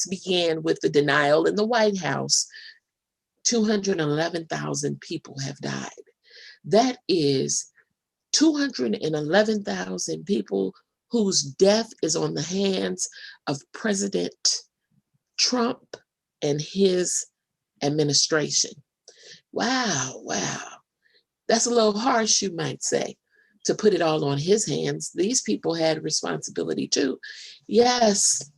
began with the denial in the White House, 211,000 people have died. That is 211,000 people whose death is on the hands of President Trump and his administration. Wow, wow. That's a little harsh, you might say, to put it all on his hands. These people had responsibility too. Yes,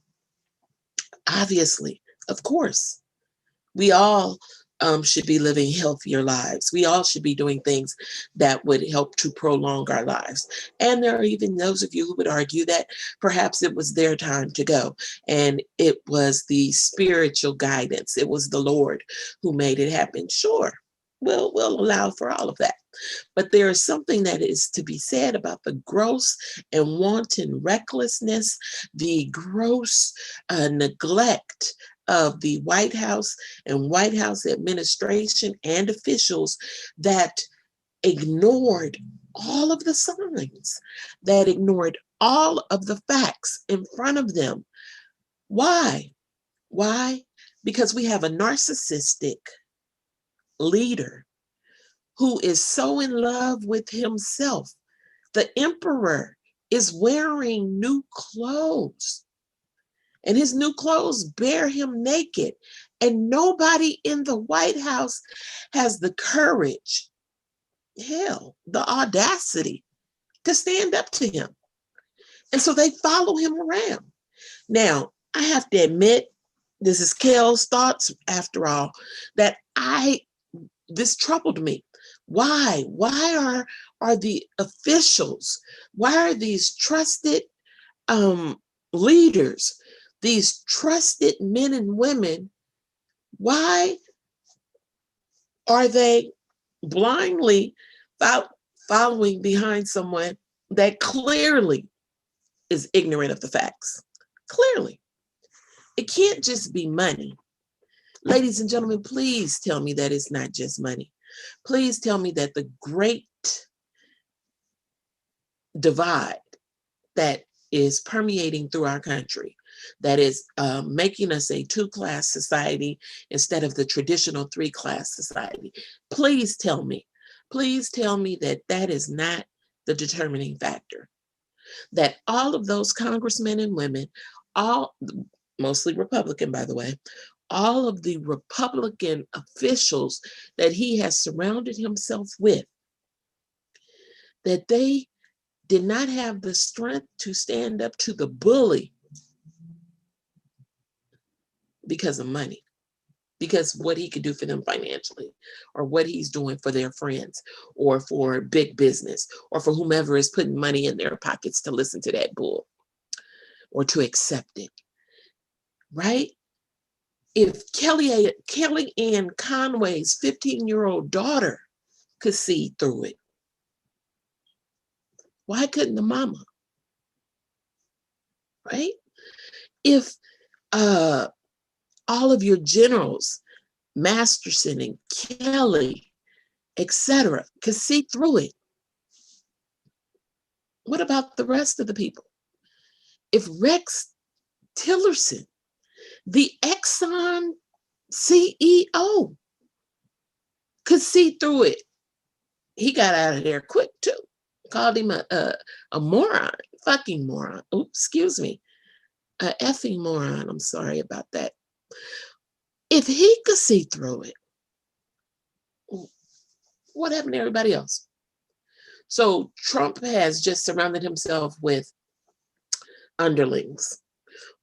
obviously, of course. We all should be living healthier lives. We all should be doing things that would help to prolong our lives. And there are even those of you who would argue that perhaps it was their time to go, and it was the spiritual guidance. It was the Lord who made it happen. Sure, we'll allow for all of that. But there is something that is to be said about the gross and wanton recklessness, the gross neglect of the White House and White House administration and officials that ignored all of the signs, that ignored all of the facts in front of them. Why? Why? Because we have a narcissistic leader who is so in love with himself. The emperor is wearing new clothes, and his new clothes bear him naked. And nobody in the White House has the courage, hell, the audacity to stand up to him. And so they follow him around. Now, I have to admit, this is Kel's thoughts after all, that this troubled me. Why? Why are the officials, why are these trusted leaders, these trusted men and women, why are they blindly following behind someone that clearly is ignorant of the facts? Clearly. It can't just be money. Ladies and gentlemen, please tell me that it's not just money. Please tell me that the great divide that is permeating through our country, that is making us a two-class society instead of the traditional three-class society. Please tell me that that is not the determining factor. That all of those congressmen and women, all mostly Republican, by the way, all of the Republican officials that he has surrounded himself with, that they did not have the strength to stand up to the bully because of money, because what he could do for them financially, or what he's doing for their friends, or for big business, or for whomever is putting money in their pockets to listen to that bull or to accept it, right? If Kellyanne Conway's 15-year-old daughter could see through it, why couldn't the mama? Right? If all of your generals, Masterson and Kelly, etc., could see through it, what about the rest of the people? If Rex Tillerson, the Exxon CEO, could see through it, he got out of there quick too. Called him a moron, fucking moron. Oops, excuse me, a effing moron. I'm sorry about that. If he could see through it, what happened to everybody else? So Trump has just surrounded himself with underlings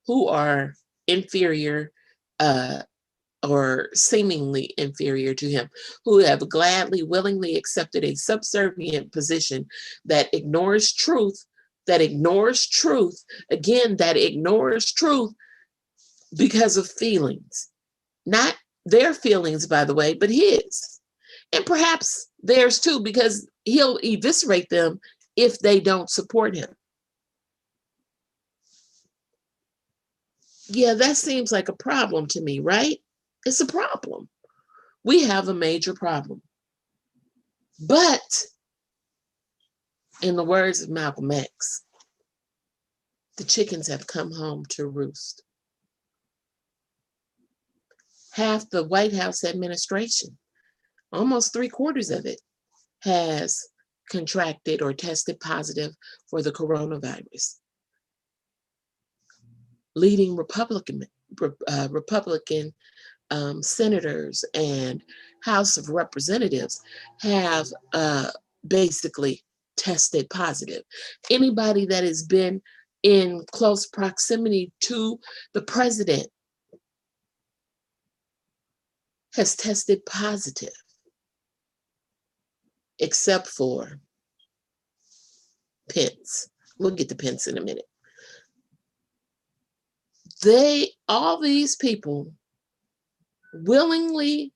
who are inferior or seemingly inferior to him, who have gladly, willingly accepted a subservient position that ignores truth, again, that ignores truth because of feelings. Not their feelings, by the way, but his. And perhaps theirs too, because he'll eviscerate them if they don't support him. Yeah, that seems like a problem to me, right? It's a problem. We have a major problem. But in the words of Malcolm X, the chickens have come home to roost. half the White House administration, almost 3/4 of it, has contracted or tested positive for the coronavirus. Leading Republican senators and House of Representatives have basically tested positive. Anybody that has been in close proximity to the president has tested positive, except for Pence. We'll get to Pence in a minute. All these people willingly,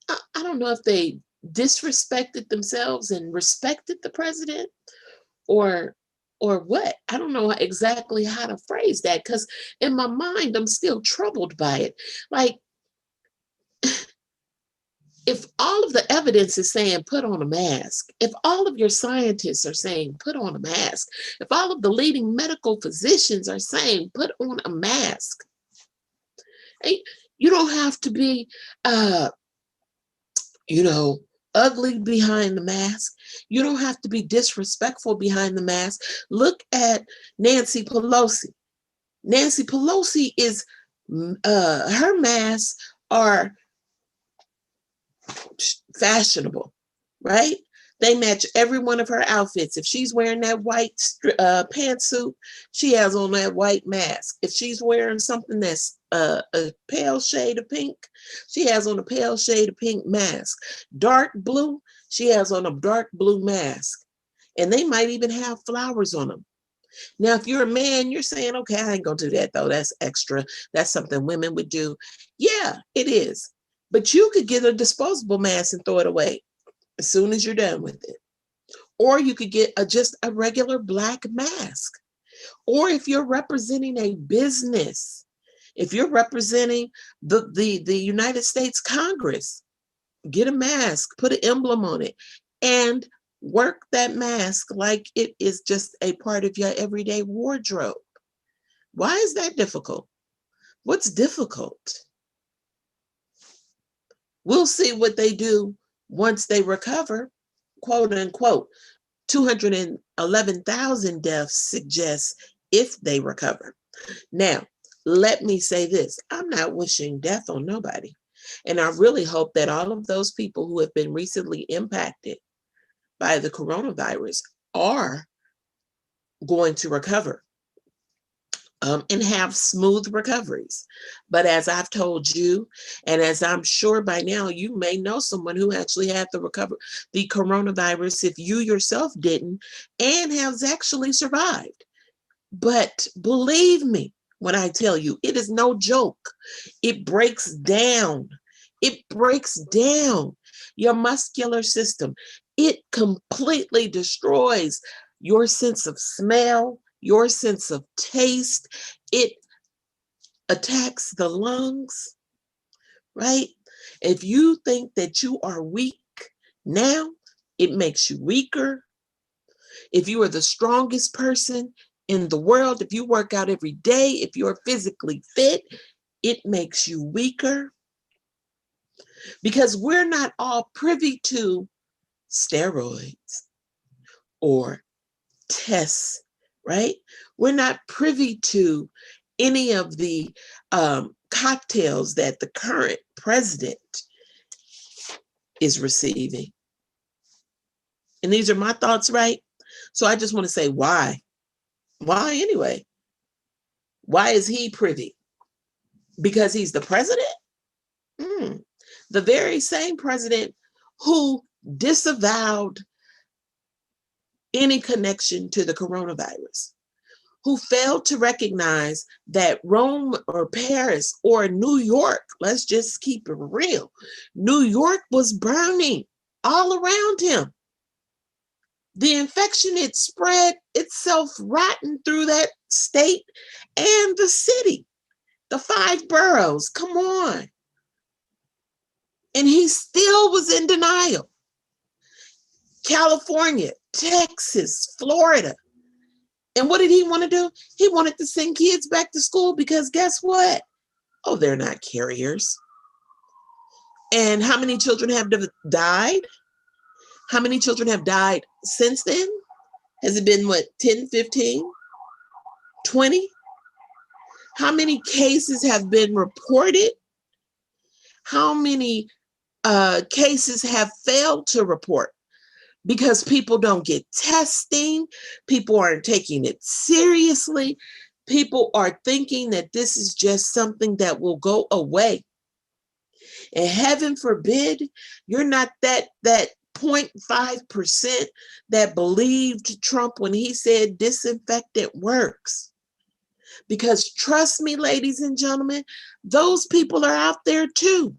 I don't know if they disrespected themselves and respected the president or what. I don't know exactly how to phrase that, because in my mind, I'm still troubled by it. Like, if all of the evidence is saying put on a mask, if all of your scientists are saying put on a mask, if all of the leading medical physicians are saying put on a mask, you don't have to be, ugly behind the mask. You don't have to be disrespectful behind the mask. Look at Nancy Pelosi. Nancy Pelosi is, her masks are fashionable, right? They match every one of her outfits. If she's wearing that white pantsuit, she has on that white mask. If she's wearing something that's a pale shade of pink, she has on a pale shade of pink mask. Dark blue, she has on a dark blue mask. And they might even have flowers on them. Now, if you're a man, you're saying, okay, I ain't gonna do that though. That's extra. That's something women would do. Yeah, it is. But you could get a disposable mask and throw it away as soon as you're done with it. Or you could get just a regular black mask. Or if you're representing a business, if you're representing the United States Congress, get a mask, put an emblem on it, and work that mask like it is just a part of your everyday wardrobe. Why is that difficult? What's difficult? We'll see what they do once they recover, quote unquote. 211,000 deaths suggests if they recover. Now, let me say this. I'm not wishing death on nobody. And I really hope that all of those people who have been recently impacted by the coronavirus are going to recover and have smooth recoveries. But as I've told you, and as I'm sure by now, you may know someone who actually had the coronavirus if you yourself didn't, and has actually survived. But believe me when I tell you, it is no joke. It breaks down. It breaks down your muscular system. It completely destroys your sense of smell, your sense of taste. It attacks the lungs, right? If you think that you are weak now, it makes you weaker. If you are the strongest person in the world, if you work out every day, if you're physically fit, it makes you weaker. Because we're not all privy to steroids or tests, right? We're not privy to any of the cocktails that the current president is receiving. And these are my thoughts, right? So I just want to say, why? Why anyway? Why is he privy? Because he's the president? The very same president who disavowed any connection to the coronavirus, who failed to recognize that Rome or Paris or New York, let's just keep it real, New York was burning all around him. The infection, it spread itself rotten through that state and the city, the 5 boroughs, come on. And he still was in denial. California, Texas, Florida. And what did he want to do? He wanted to send kids back to school because guess what? Oh, they're not carriers. And how many children have died? How many children have died since then? Has it been, what, 10, 15, 20? How many cases have been reported? How many cases have failed to report? Because people don't get testing. People aren't taking it seriously. People are thinking that this is just something that will go away. And heaven forbid, you're not that 0.5% that believed Trump when he said disinfectant works. Because trust me, ladies and gentlemen, those people are out there too.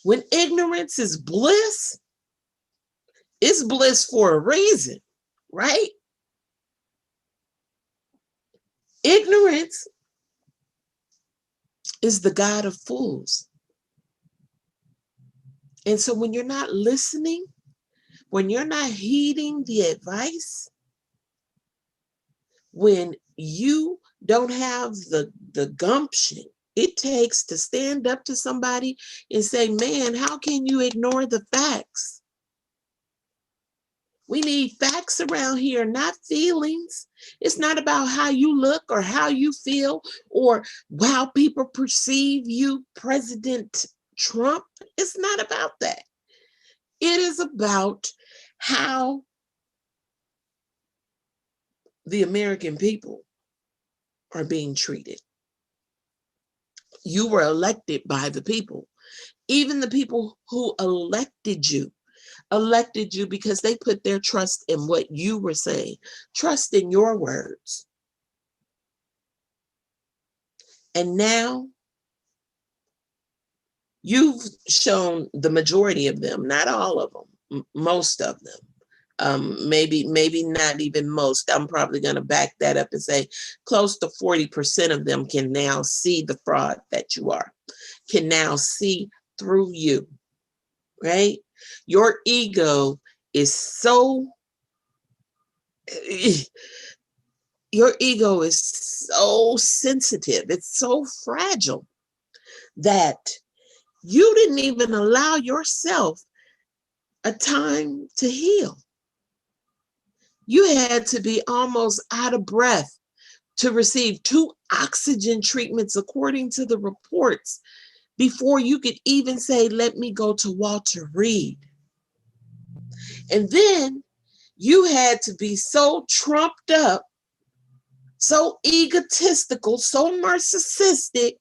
When ignorance is bliss, it's bliss for a reason, right? Ignorance is the god of fools. And so when you're not listening, when you're not heeding the advice, when you don't have the gumption it takes to stand up to somebody and say, man, how can you ignore the facts? We need facts around here, not feelings. It's not about how you look or how you feel or how people perceive you, President Trump. It's not about that. It is about how the American people are being treated. You were elected by the people. Even the people who elected you because they put their trust in what you were saying, trust in your words. And now you've shown the majority of them, not all of them, most of them. Maybe not even most. I'm probably going to back that up and say close to 40% of them can now see the fraud that you are, can now see through you, right? Your ego is so, your ego is so sensitive. It's so fragile that you didn't even allow yourself a time to heal. You had to be almost out of breath to receive 2 oxygen treatments, according to the reports, before you could even say, let me go to Walter Reed. And then you had to be so trumped up, so egotistical, so narcissistic,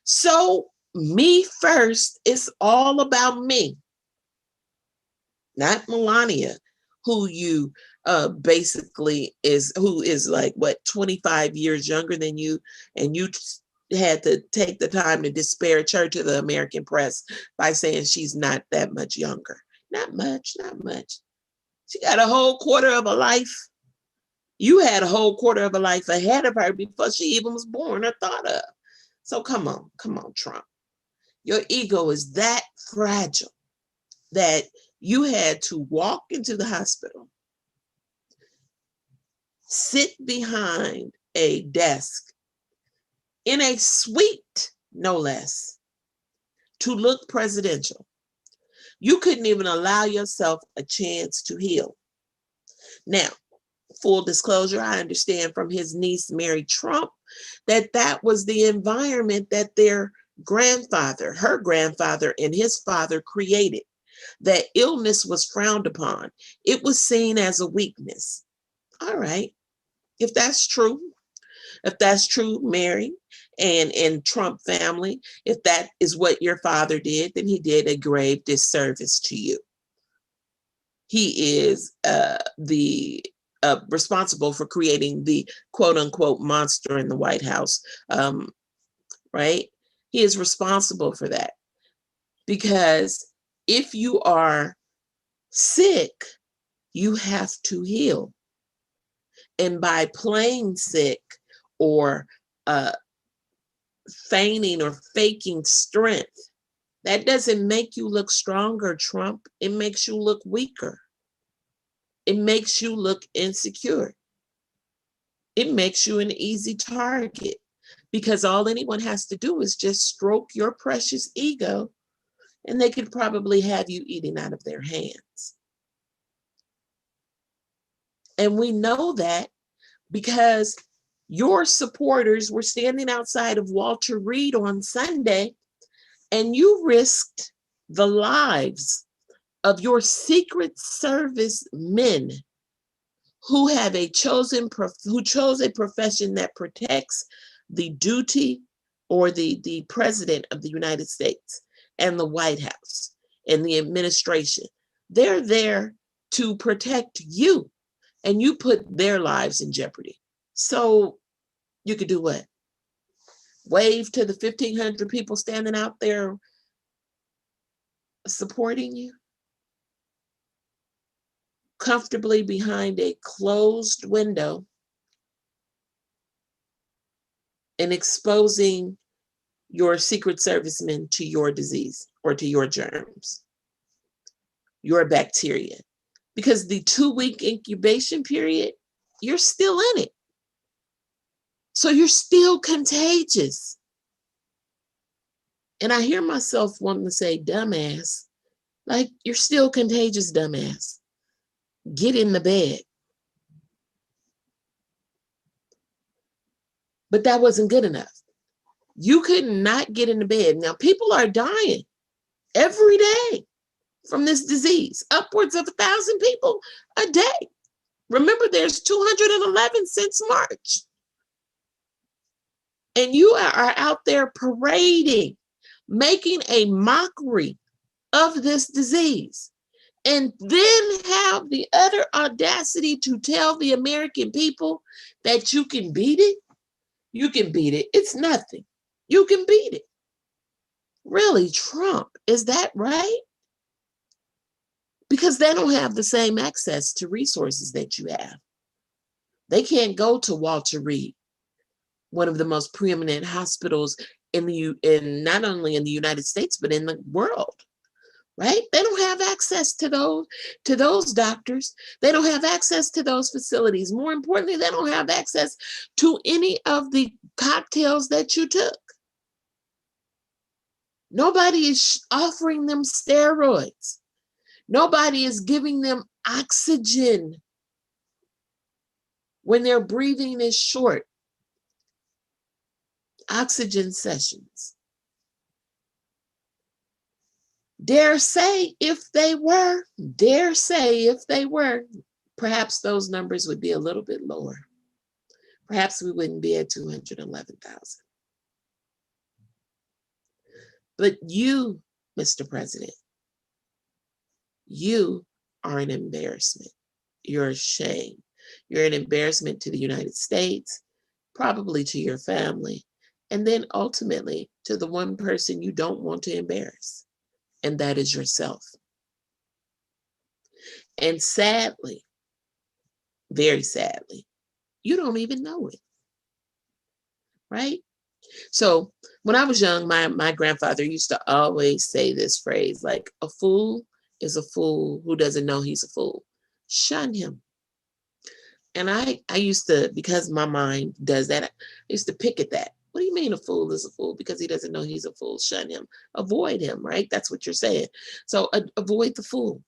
so me first. It's all about me. Not Melania, who you basically is like, what, 25 years younger than you, and you had to take the time to disparage her to the American press by saying she's not that much younger. Not much. She got a whole quarter of a life. You had a whole quarter of a life ahead of her before she even was born or thought of. So come on, Trump. Your ego is that fragile that you had to walk into the hospital, sit behind a desk in a suite, no less, to look presidential. You couldn't even allow yourself a chance to heal. Now, full disclosure, I understand from his niece, Mary Trump, that was the environment that her grandfather, and his father created. That illness was frowned upon. It was seen as a weakness. All right. If that's true, Mary and Trump family, if that is what your father did, then he did a grave disservice to you. He is the responsible for creating the quote unquote monster in the White House, right? He is responsible for that, because if you are sick, you have to heal. And by playing sick or feigning or faking strength, that doesn't make you look stronger, Trump. It makes you look weaker. It makes you look insecure. It makes you an easy target. because all anyone has to do is just stroke your precious ego, and they could probably have you eating out of their hands. And we know that because your supporters were standing outside of Walter Reed on Sunday, and you risked the lives of your Secret Service men who have chose a profession that protects the duty or the president of the United States and the White House and the administration. They're there to protect you, and you put their lives in jeopardy. So you could do what? Wave to the 1,500 people standing out there supporting you? Comfortably behind a closed window and exposing your Secret Servicemen to your disease or to your germs, your bacteria. Because the 2-week incubation period, you're still in it. So you're still contagious. And I hear myself wanting to say, dumbass, like, you're still contagious, dumbass. Get in the bed. But that wasn't good enough. You could not get in the bed. Now, people are dying every day from this disease, upwards of 1,000 people a day. Remember, there's 211 since March. And you are out there parading, making a mockery of this disease, and then have the utter audacity to tell the American people that you can beat it. You can beat it. It's nothing. You can beat it. Really, Trump, is that right? Because they don't have the same access to resources that you have. They can't go to Walter Reed, one of the most preeminent hospitals in not only in the United States, but in the world, right? They don't have access to those doctors. They don't have access to those facilities. More importantly, they don't have access to any of the cocktails that you took. Nobody is offering them steroids. Nobody is giving them oxygen when their breathing is short. Oxygen sessions. Dare say if they were, perhaps those numbers would be a little bit lower. Perhaps we wouldn't be at 211,000. But you, Mr. President, you are an embarrassment. You're a shame. You're an embarrassment to the United States, probably to your family, and then ultimately to the one person you don't want to embarrass, and that is yourself. And sadly, very sadly, you don't even know it, right? So when I was young, my grandfather used to always say this phrase, like, a fool is a fool who doesn't know he's a fool. Shun him. And I used to, because my mind does that, I used to pick at that. What do you mean a fool is a fool? Because he doesn't know he's a fool. Shun him. Avoid him, right? That's what you're saying. So avoid the fool.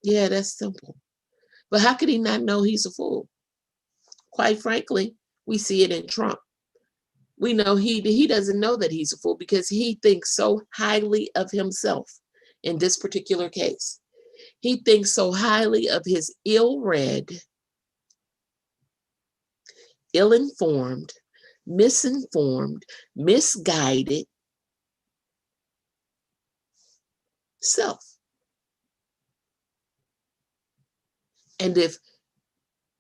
Yeah, that's simple. But how could he not know he's a fool? Quite frankly, we see it in Trump. We know he doesn't know that he's a fool because he thinks so highly of himself in this particular case. He thinks so highly of his ill-read, ill-informed, misinformed, misguided self. And if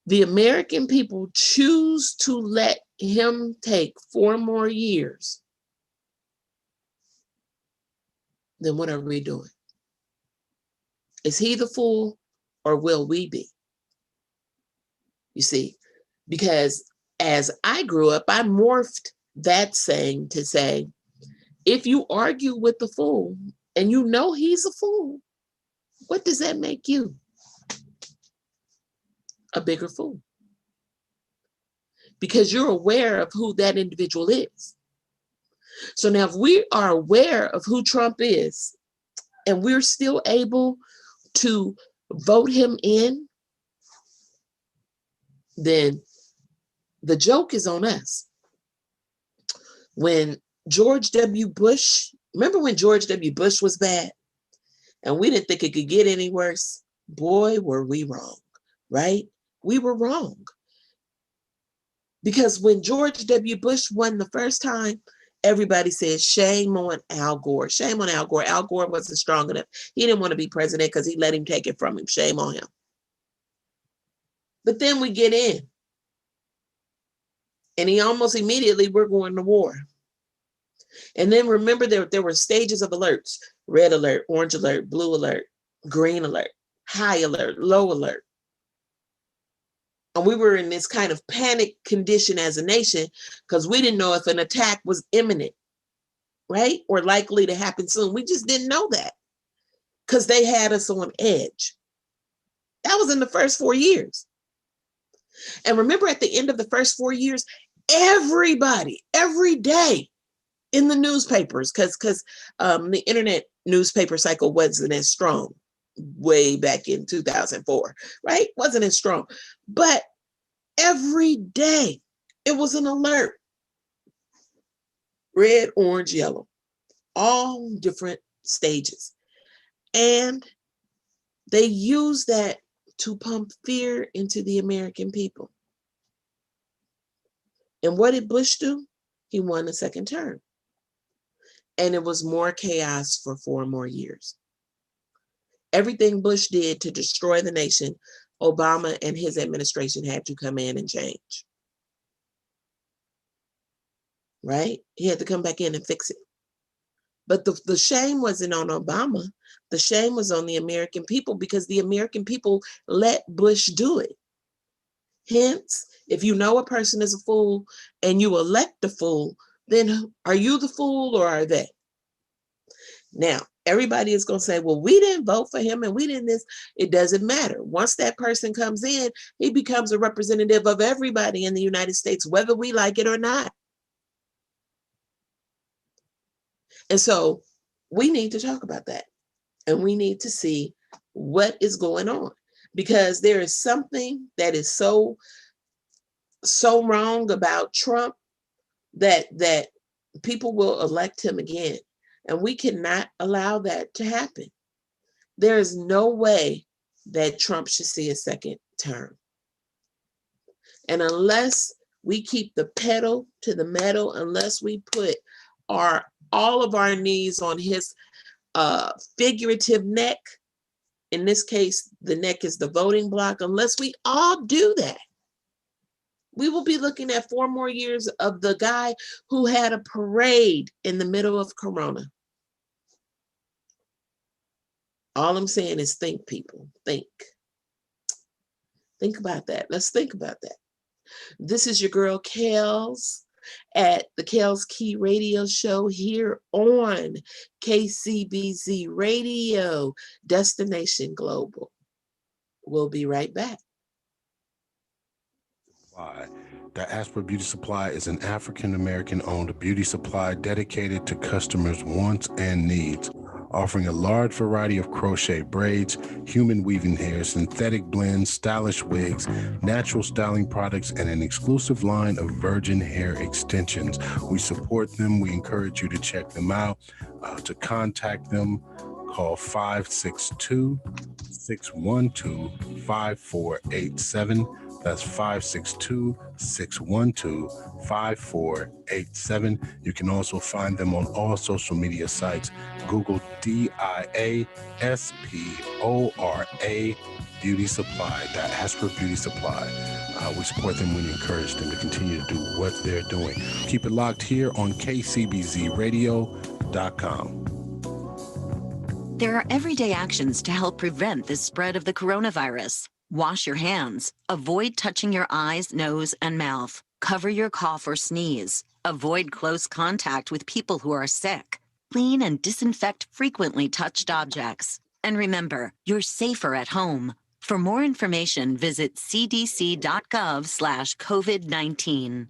the American people choose to let him take 4 more years, then what are we doing? Is he the fool, or will we be? You see, because as I grew up, I morphed that saying to say, if you argue with the fool and you know he's a fool, what does that make you? A bigger fool. because you're aware of who that individual is. So now if we are aware of who Trump is and we're still able to vote him in, then the joke is on us. When George W. Bush, remember when George W. Bush was bad and we didn't think it could get any worse? Boy, were we wrong, right? We were wrong. Because when George W. Bush won the first time, everybody said, shame on Al Gore. Shame on Al Gore. Al Gore wasn't strong enough. He didn't want to be president because he let him take it from him. Shame on him. But then we get in. And he almost immediately, we're going to war. And then remember, there were stages of alerts: red alert, orange alert, blue alert, green alert, high alert, low alert. And we were in this kind of panic condition as a nation because we didn't know if an attack was imminent, right? Or likely to happen soon. We just didn't know that because they had us on edge. That was in the first 4 years. And remember, at the end of the first 4 years, everybody, every day in the newspapers, because the internet newspaper cycle wasn't as strong way back in 2004, right? Wasn't as strong. But every day it was an alert. Red, orange, yellow, all different stages. And they use that to pump fear into the American people. And what did Bush do? He won a second term. And it was more chaos for 4 more years. Everything Bush did to destroy the nation, Obama and his administration had to come in and change. Right? He had to come back in and fix it. But the shame wasn't on Obama. The shame was on the American people because the American people let Bush do it. Hence, if you know a person is a fool and you elect a fool, then are you the fool or are they? Now, everybody is going to say, well, we didn't vote for him and we didn't this. It doesn't matter. Once that person comes in, he becomes a representative of everybody in the United States, whether we like it or not. And so we need to talk about that. And we need to see what is going on, because there is something that is so wrong about Trump that people will elect him again. And we cannot allow that to happen. There is no way that Trump should see a second term. And unless we keep the pedal to the metal, unless we put all of our knees on his figurative neck, in this case, the neck is the voting block, unless we all do that, we will be looking at 4 more years of the guy who had a parade in the middle of Corona. All I'm saying is think, people, think. Think about that. Let's think about that. This is your girl, Kelz, at the Kelz Key Radio Show here on KCBZ Radio, Destination Global. We'll be right back. The Asper Beauty Supply is an African-American owned beauty supply dedicated to customers' wants and needs, offering a large variety of crochet braids, human weaving hair, synthetic blends, stylish wigs, natural styling products, and an exclusive line of virgin hair extensions. We support them. We encourage you to check them out. To contact them, call 562-612-5487. That's 562-612-5487. You can also find them on all social media sites. Google DIASPORA Beauty Supply, the Asper Beauty Supply. We support them. We encourage them to continue to do what they're doing. Keep it locked here on KCBZradio.com. There are everyday actions to help prevent the spread of the coronavirus. Wash your hands. Avoid touching your eyes, nose, and mouth. Cover your cough or sneeze. Avoid close contact with people who are sick. Clean and disinfect frequently touched objects. And remember, you're safer at home. For more information, visit cdc.gov/COVID-19.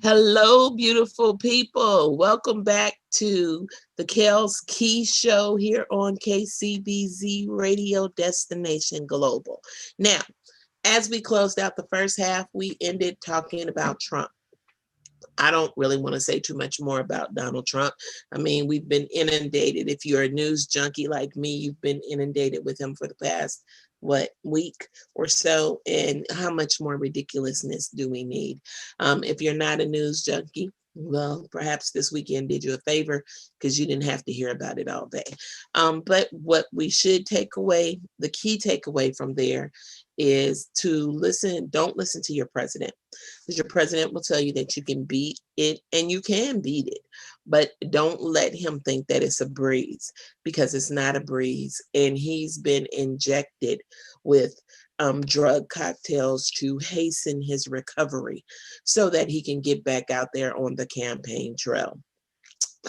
Hello, beautiful people. Welcome back to the Kelz Keyz Show here on KCBZ Radio Destination Global. Now, as we closed out the first half, we ended talking about Trump. I don't really want to say too much more about Donald Trump. I mean, we've been inundated. If you're a news junkie like me, you've been inundated with him for the past, week or so. And how much more ridiculousness do we need? If you're not a news junkie, well, perhaps this weekend did you a favor because you didn't have to hear about it all day. But what we should take away, the key takeaway from there is to listen. Don't listen to your president, because your president will tell you that you can beat it, and you can beat it, but don't let him think that it's a breeze, because it's not a breeze. And he's been injected with drug cocktails to hasten his recovery so that he can get back out there on the campaign trail.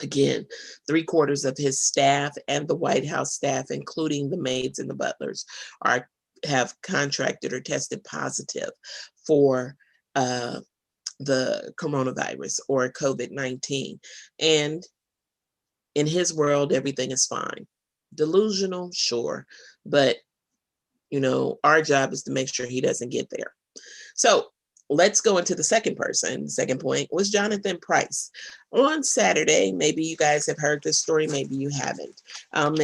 Again, 3/4 of his staff and the White House staff, including the maids and the butlers, have contracted or tested positive for the coronavirus or COVID-19. And in his world, everything is fine. Delusional, sure, but our job is to make sure he doesn't get there. So let's go into the second person. The second point was Jonathan Price. On Saturday, maybe you guys have heard this story, maybe you haven't. And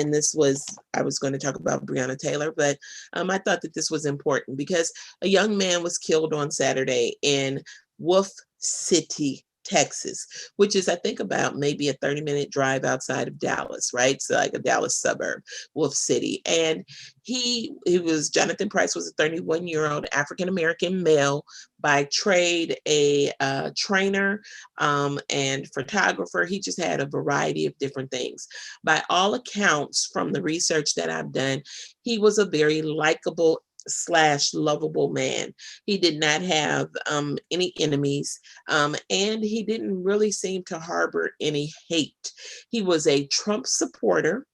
I was going to talk about Breonna Taylor, but I thought that this was important because a young man was killed on Saturday in Wolf City, Texas, which is, I think, about maybe a 30-minute drive outside of Dallas, right? So like a Dallas suburb, Wolf City. And Jonathan Price was a 31-year-old African-American male by trade, a trainer and photographer. He just had a variety of different things. By all accounts, from the research that I've done, he was a very likable / lovable man. He did not have any enemies, and he didn't really seem to harbor any hate. He was a Trump supporter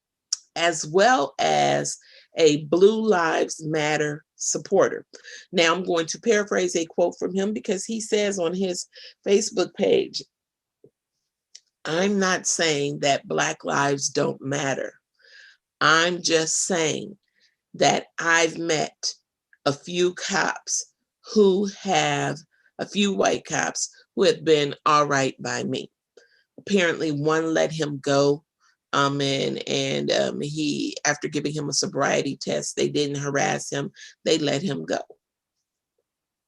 as well as a Blue Lives Matter supporter. Now I'm going to paraphrase a quote from him, because he says on his Facebook page, "I'm not saying that Black lives don't matter. I'm just saying that I've met a few white cops who have been all right by me." Apparently one let him go, and he, after giving him a sobriety test, they didn't harass him, they let him go.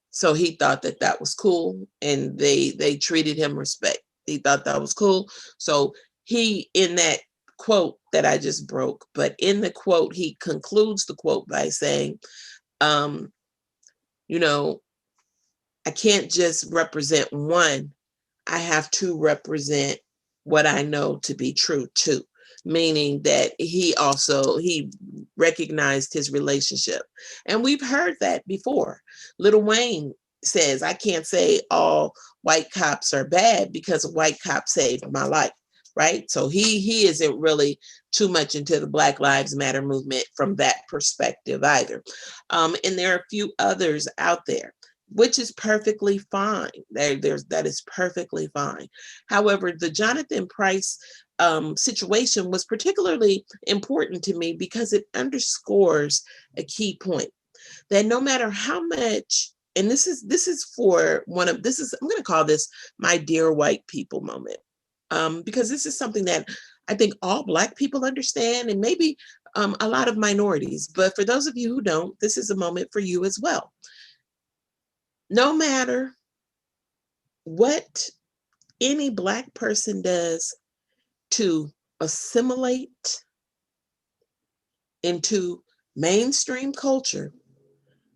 So he thought that that was cool, and they treated him respect. He thought that was cool. So he, in that quote that I just broke, but in the quote, he concludes the quote by saying, I can't just represent one, I have to represent what I know to be true too. Meaning that he recognized his relationship. And we've heard that before. Lil Wayne says, "I can't say all white cops are bad because a white cop saved my life." Right? So he isn't really too much into the Black Lives Matter movement from that perspective either. And there are a few others out there, which is perfectly fine. That is perfectly fine. However, the Jonathan Price situation was particularly important to me because it underscores a key point, that no matter how much, and this is I'm going to call this my dear white people moment. Because this is something that I think all Black people understand, and maybe a lot of minorities. But for those of you who don't, this is a moment for you as well. No matter what any Black person does to assimilate into mainstream culture,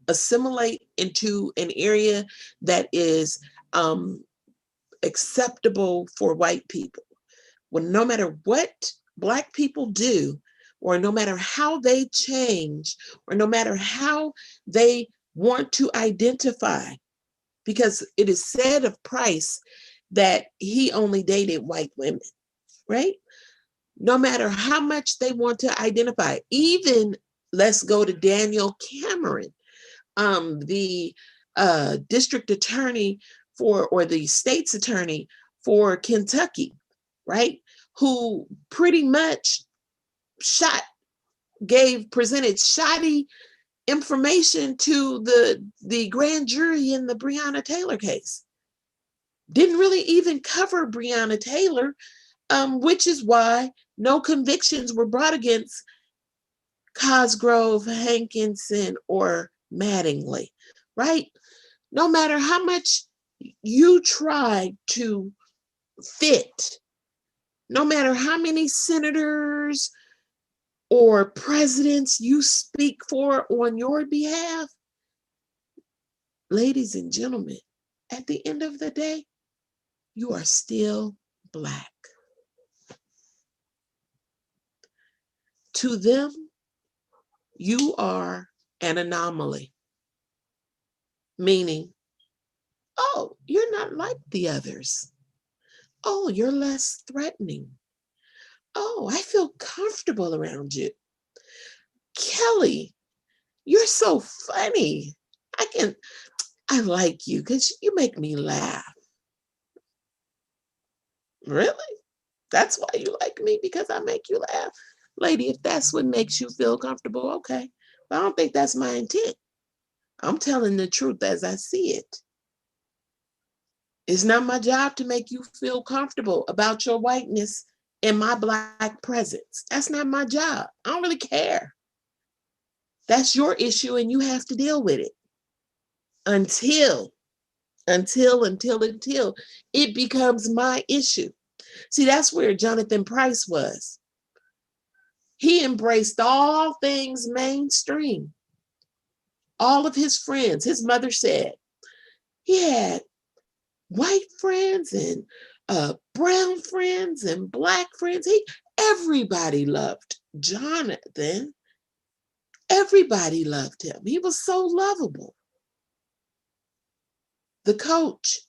assimilate into an area that is acceptable for white people. Well, no matter what Black people do, or no matter how they change, or no matter how they want to identify, because it is said of Price that he only dated white women, right? no matter how much they want to identify. Even, let's go to Daniel Cameron, the district attorney or the state's attorney for Kentucky, right? Who pretty much presented shoddy information to the grand jury in the Breonna Taylor case. Didn't really even cover Breonna Taylor, which is why no convictions were brought against Cosgrove, Hankinson, or Mattingly, right? No matter how much you try to fit, no matter how many senators or presidents you speak for on your behalf, ladies and gentlemen, at the end of the day, you are still Black. To them, you are an anomaly, meaning, oh, you're not like the others. Oh, you're less threatening. Oh, I feel comfortable around you. Kelly, you're so funny. I like you because you make me laugh. Really? That's why you like me, because I make you laugh? Lady, if that's what makes you feel comfortable, okay. But I don't think that's my intent. I'm telling the truth as I see it. It's not my job to make you feel comfortable about your whiteness in my Black presence. That's not my job. I don't really care. That's your issue and you have to deal with it until it becomes my issue. See, that's where Jonathan Price was. He embraced all things mainstream. All of his friends, his mother said, he had white friends and brown friends and Black friends. Everybody loved Jonathan. Everybody loved him. He was so lovable. The coach,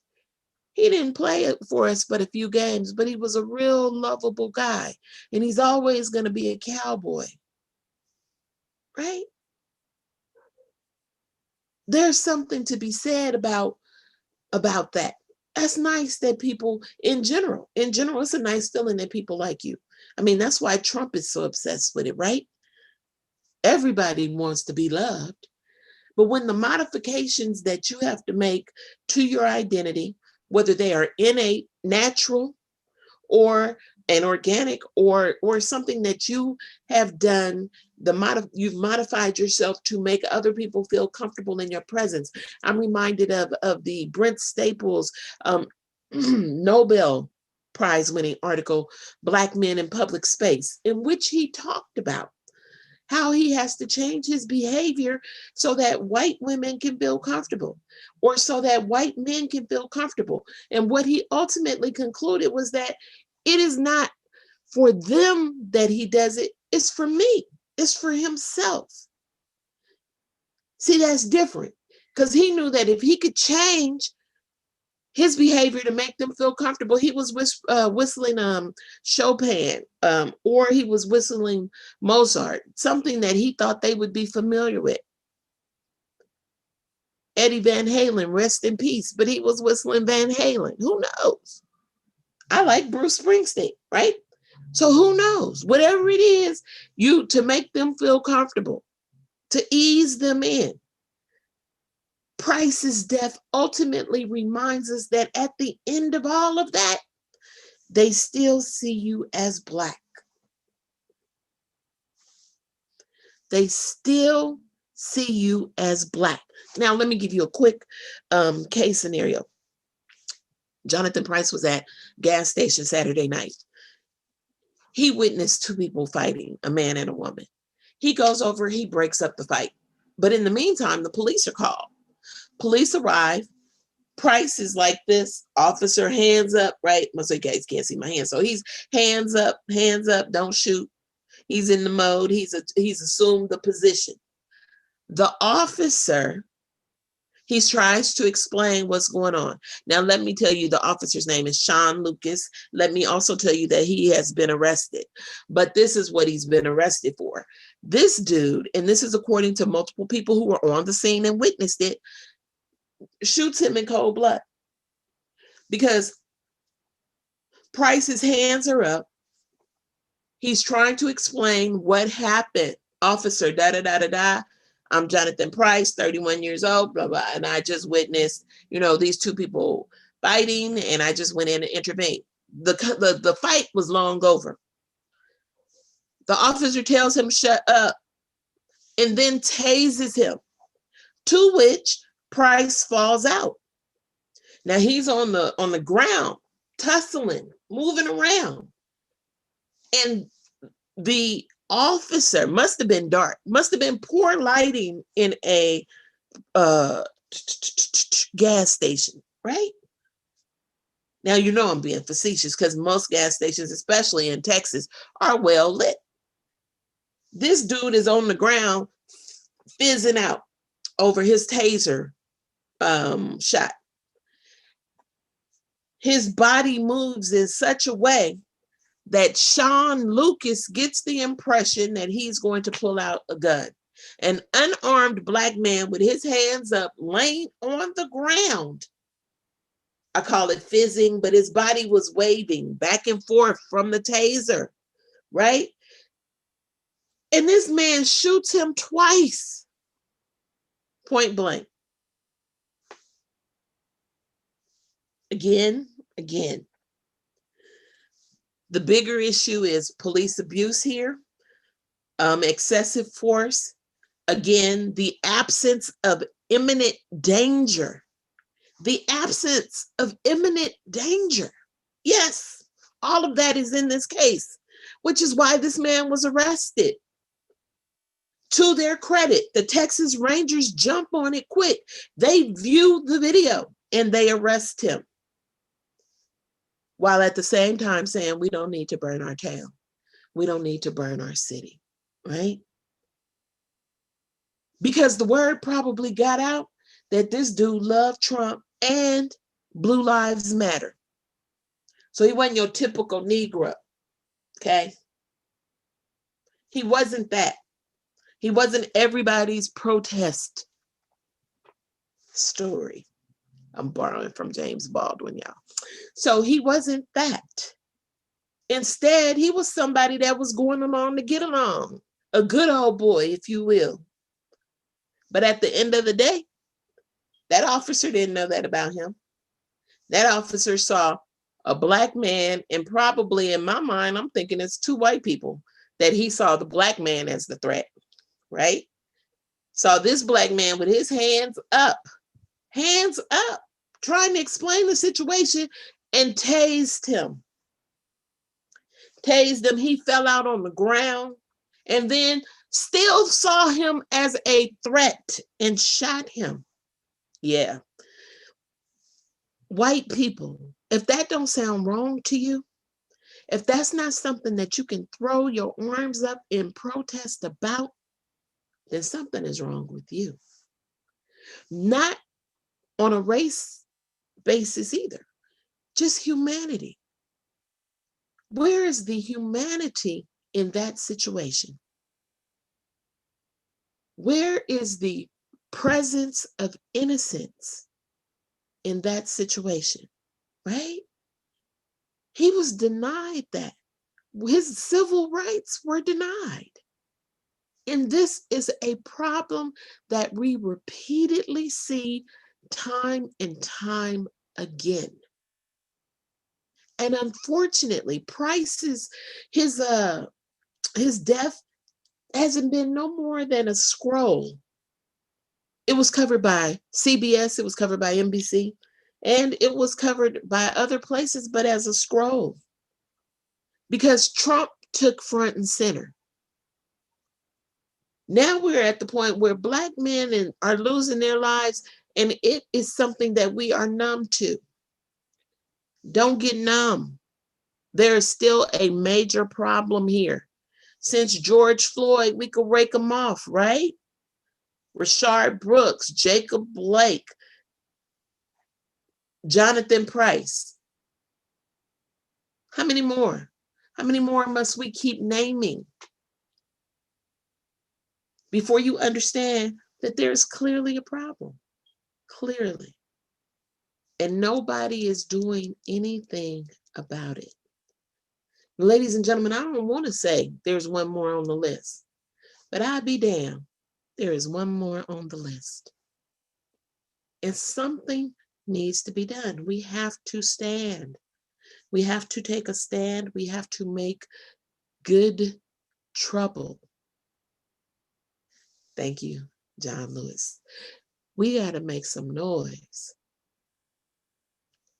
he didn't play it for us but a few games, but he was a real lovable guy. And he's always going to be a Cowboy, right? There's something to be said about that. That's nice that people, in general, it's a nice feeling that people like you. I mean, that's why Trump is so obsessed with it, right? Everybody wants to be loved. But when the modifications that you have to make to your identity, whether they are innate, natural, or an organic, or something that you have done, you've modified yourself to make other people feel comfortable in your presence. I'm reminded of the Brent Staples Nobel Prize winning article, Black Men in Public Space, in which he talked about how he has to change his behavior so that white women can feel comfortable, or so that white men can feel comfortable. And what he ultimately concluded was that it is not for them that he does it, it's for me, it's for himself. See, that's different, because he knew that if he could change his behavior to make them feel comfortable. He was whistling Chopin, or he was whistling Mozart, something that he thought they would be familiar with. Eddie Van Halen, rest in peace, but he was whistling Van Halen. Who knows? I like Bruce Springsteen, right? So who knows? Whatever it is, to make them feel comfortable, to ease them in. Price's death ultimately reminds us that at the end of all of that, they still see you as Black. They still see you as Black. Now, let me give you a quick case scenario. Jonathan Price was at gas station Saturday night. He witnessed two people fighting, a man and a woman. He goes over, he breaks up the fight. But in the meantime, the police are called. Police arrive. Price is like this, officer, hands up, right? So you guys can't see my hands. So he's hands up, don't shoot. He's in the mode. He's assumed the position. The officer, He tries to explain what's going on. Now, let me tell you, the officer's name is Sean Lucas. Let me also tell you that he has been arrested. But this is what he's been arrested for. This dude, and this is according to multiple people who were on the scene and witnessed it, shoots him in cold blood. Because Price's hands are up. He's trying to explain what happened. Officer, da-da-da-da-da. I'm Jonathan Price, 31 years old, blah, blah. And I just witnessed, these two people fighting, and I just went in and intervened. The fight was long over. The officer tells him, shut up, and then tases him, to which Price falls out. Now he's on the ground, tussling, moving around. And the officer, must have been dark, must have been poor lighting in a gas station, right? Now, I'm being facetious because most gas stations, especially in Texas, are well lit. This dude is on the ground fizzing out over his taser shot. His body moves in such a way that Sean Lucas gets the impression that he's going to pull out a gun. An unarmed black man with his hands up, laying on the ground. I call it fizzing, but his body was waving back and forth from the taser, right? And this man shoots him twice, point blank. Again. The bigger issue is police abuse here, excessive force. Again, the absence of imminent danger. The absence of imminent danger. Yes, all of that is in this case, which is why this man was arrested. To their credit, the Texas Rangers jump on it quick. They view the video and they arrest him, while at the same time saying, we don't need to burn our town. We don't need to burn our city, right? Because the word probably got out that this dude loved Trump and Blue Lives Matter. So he wasn't your typical Negro, okay? He wasn't that. He wasn't everybody's protest story. I'm borrowing from James Baldwin, y'all. So he wasn't that. Instead, he was somebody that was going along to get along. A good old boy, if you will. But at the end of the day, that officer didn't know that about him. That officer saw a black man, and probably in my mind, I'm thinking it's two white people, that he saw the black man as the threat, right? Saw this black man with his hands up, trying to explain the situation, and tased him. He fell out on the ground, and then still saw him as a threat and shot him. Yeah. White people, if that don't sound wrong to you, if that's not something that you can throw your arms up in protest about, then something is wrong with you. Not on a race basis either, just humanity. Where is the humanity in that situation? Where is the presence of innocence in that situation, right? He was denied that. His civil rights were denied. And this is a problem that we repeatedly see time and time again. And unfortunately, Price's his death hasn't been no more than a scroll. It was covered by CBS, it was covered by NBC, and it was covered by other places, but as a scroll. Because Trump took front and center. Now we're at the point where Black men are losing their lives, and it is something that we are numb to. Don't get numb. There is still a major problem here. Since George Floyd, we could rake them off, right? Rashard Brooks, Jacob Blake, Jonathan Price. How many more? How many more must we keep naming before you understand that there's clearly a problem? Clearly. And nobody is doing anything about it. Ladies and gentlemen, I don't want to say there's one more on the list, but I'd be damned. There is one more on the list. And something needs to be done. We have to stand. We have to take a stand. We have to make good trouble. Thank you, John Lewis. We got to make some noise.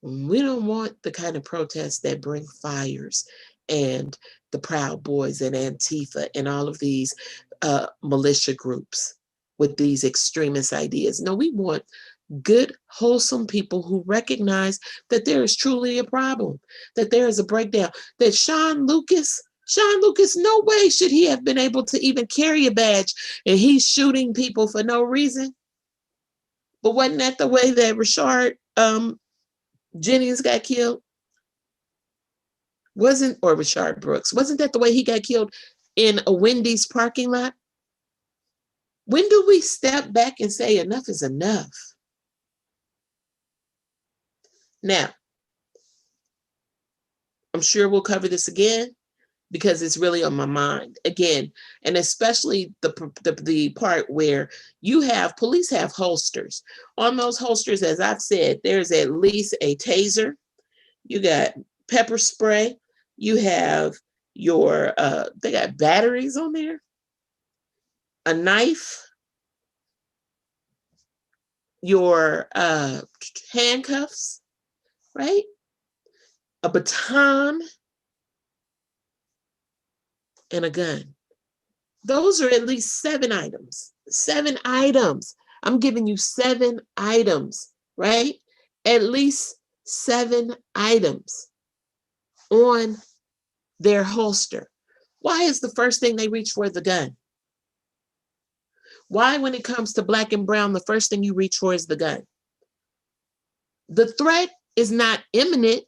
We don't want the kind of protests that bring fires and the Proud Boys and Antifa and all of these militia groups with these extremist ideas. No, we want good, wholesome people who recognize that there is truly a problem, that there is a breakdown, that Sean Lucas, no way should he have been able to even carry a badge, and he's shooting people for no reason. But wasn't that the way that Rashard Jennings got killed? Or Rashard Brooks, wasn't that the way he got killed in a Wendy's parking lot? When do we step back and say enough is enough? Now, I'm sure we'll cover this again because it's really on my mind again, and especially the part where police have holsters. On those holsters, as I've said, there's at least a taser. You got pepper spray. You have your, they got batteries on there, a knife, your handcuffs, right? A baton, and a gun. Those are at least 7 items. 7 items. I'm giving you 7 items, right? At least 7 items on their holster. Why is the first thing they reach for the gun? Why, when it comes to Black and brown, the first thing you reach for is the gun? The threat is not imminent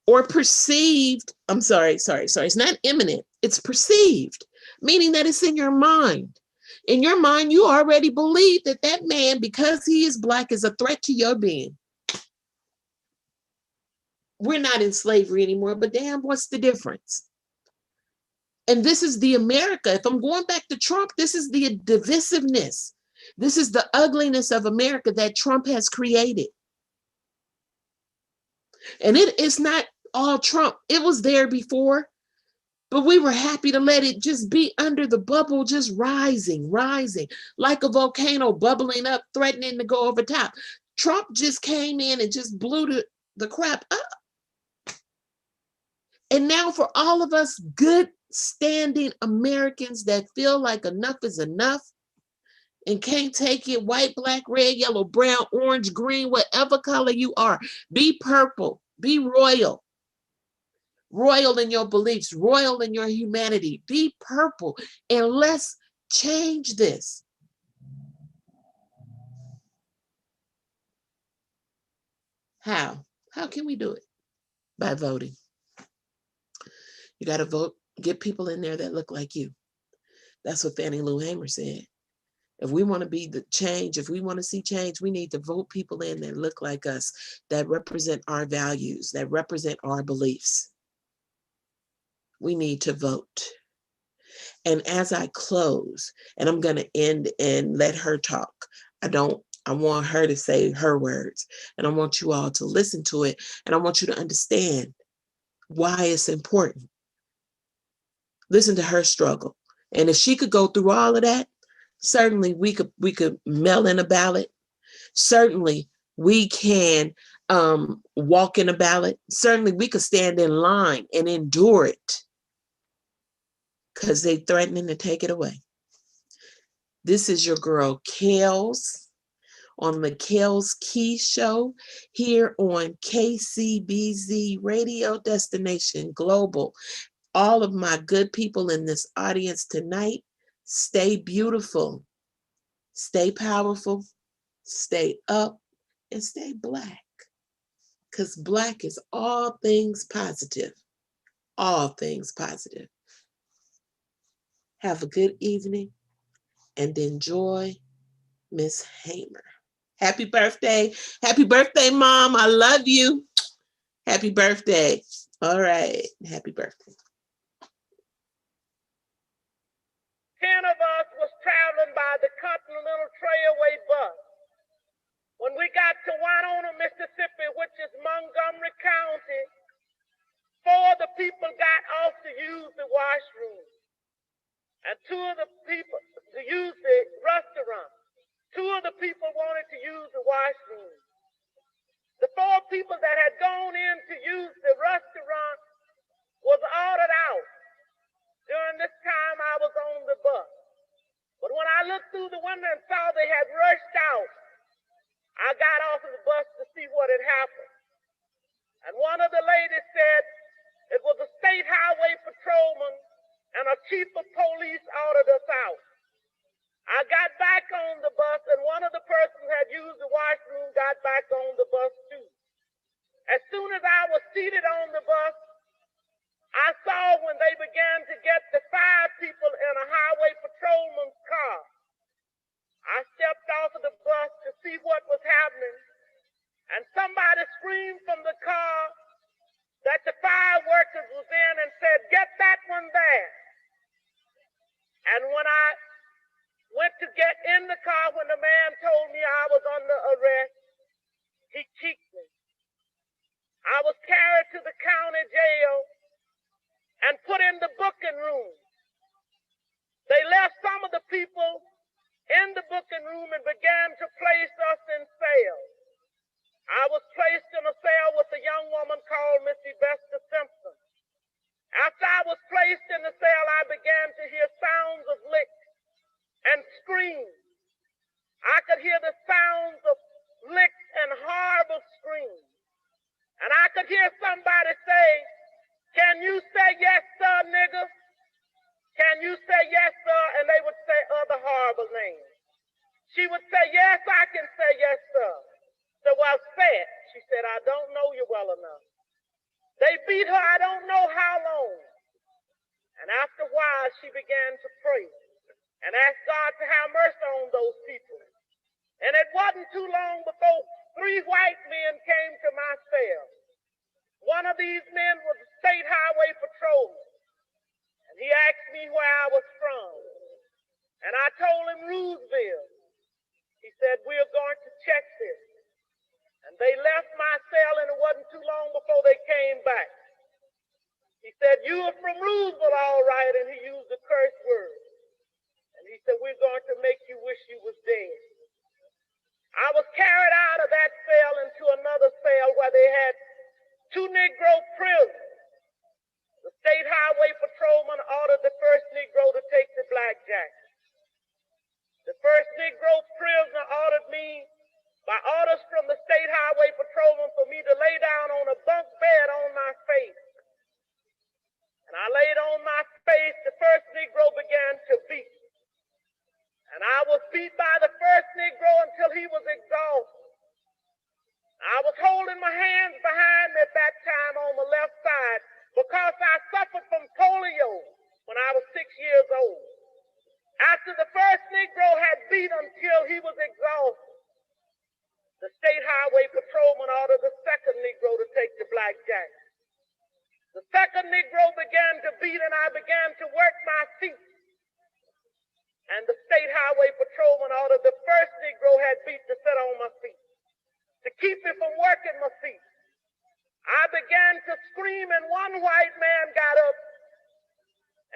or perceived. I'm sorry. It's not imminent. It's perceived, meaning that it's in your mind. In your mind, you already believe that that man, because he is Black, is a threat to your being. We're not in slavery anymore, but damn, what's the difference? And this is the America. If I'm going back to Trump, this is the divisiveness. This is the ugliness of America that Trump has created. And it is not all Trump. It was there before, but we were happy to let it just be under the bubble, just rising, like a volcano bubbling up, threatening to go over top. Trump just came in and just blew the crap up. And now for all of us good standing Americans that feel like enough is enough and can't take it, white, black, red, yellow, brown, orange, green, whatever color you are, be purple, be royal in your beliefs, royal in your humanity, be purple, and let's change this. How? How can we do it? By voting. You got to vote, get people in there that look like you. That's what Fannie Lou Hamer said. If we want to be the change, if we want to see change, we need to vote people in that look like us, that represent our values, that represent our beliefs. We need to vote. And as I close, and I'm going to end and let her talk, I want her to say her words, and I want you all to listen to it, and I want you to understand why it's important. Listen to her struggle. And if she could go through all of that, certainly we could mail in a ballot. Certainly we can walk in a ballot. Certainly we could stand in line and endure it because they're threatening to take it away. This is your girl Kelz on the Kelz Keyz Show here on KCBZ Radio Destination Global. All of my good people in this audience tonight, stay beautiful, stay powerful, stay up, and stay Black. Because Black is all things positive. All things positive. Have a good evening and enjoy Miss Hamer. Happy birthday. Happy birthday, Mom. I love you. Happy birthday. All right. Happy birthday. 10 of us was traveling by the Continental Trailway bus. When we got to Winona, Mississippi, which is Montgomery County, 4 of the people got off to use the washroom. And 2 of the people to use the restaurant. 2 of the people wanted to use the washroom. The 4 people that had gone in to use the restaurant was ordered out. During this time, I was on the bus. But when I looked through the window and saw they had rushed out, I got off of the bus to see what had happened. And one of the ladies said it was a state highway patrolman and a chief of police ordered us out. I got back on the bus, and one of the persons who had used the washroom got back on the bus too. As soon as I was seated on the bus, I saw when they began to get the 5 people in a highway patrolman's car. I stepped off of the bus to see what was happening, and somebody screamed from the car that the fire workers was in and said, "Get that one there." And when I went to get in the car, when the man told me I was under arrest, he kicked me. I was carried to the county jail and put in the booking room. They left some of the people in the booking room and began to place us in cells. I was placed in a cell with a young woman called Miss Vesta Simpson. After I was placed in the cell, I began to hear sounds of licks and screams. I could hear the sounds of licks and horrible screams. And I could hear somebody say, "Can you say yes, sir, nigga? Can you say yes, sir?" And they would say other horrible names. She would say, "Yes, I can say yes, sir." So, "Well, say it." She said, "I don't know you well enough." They beat her I don't know how long. And after a while, she began to pray and ask God to have mercy on those people. And it wasn't too long before 3 white men came to my cell. One of these men was a state highway patrolman. And he asked me where I was from. And I told him Roosevelt. He said, "We're going to check this." And they left my cell, and it wasn't too long before they came back. He said, "You are from Roosevelt, all right," and he used a curse word. And he said, "We're going to make you wish you was dead." I was carried out of that cell into another cell where they had 2 Negro prisoners. The state highway patrolman ordered the first Negro to take the blackjack. The first Negro prisoner ordered me, by orders from the state highway patrolman, for me to lay down on a bunk bed on my face. And I laid on my face. The first Negro began to beat. And I was beat by the first Negro until he was exhausted. I was holding my hands behind me at that time on the left side because I suffered from polio when I was 6 years old. After the first Negro had beat until he was exhausted, the state highway patrolman ordered the second Negro to take the blackjack. The second Negro began to beat, and I began to work my feet. And the state highway patrolman ordered the first Negro had beat to sit on my feet, to keep me from working my feet. I began to scream, and one white man got up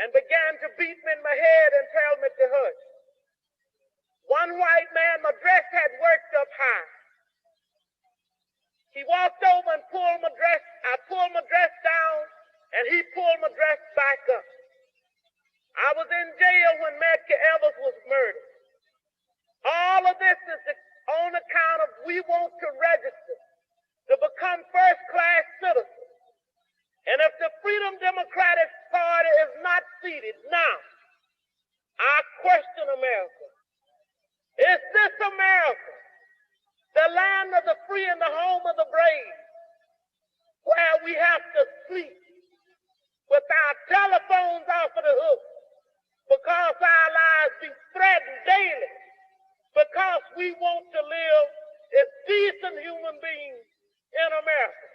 and began to beat me in my head and tell me to hush. One white man, my dress had worked up high. He walked over and pulled my dress. I pulled my dress down, and he pulled my dress back up. I was in jail when Medgar Evers was murdered. All of this is on account of we want to register to become first-class citizens. And if the Freedom Democratic Party is not seated now, I question America. Is this America, the land of the free? because we want to live as decent human beings in America.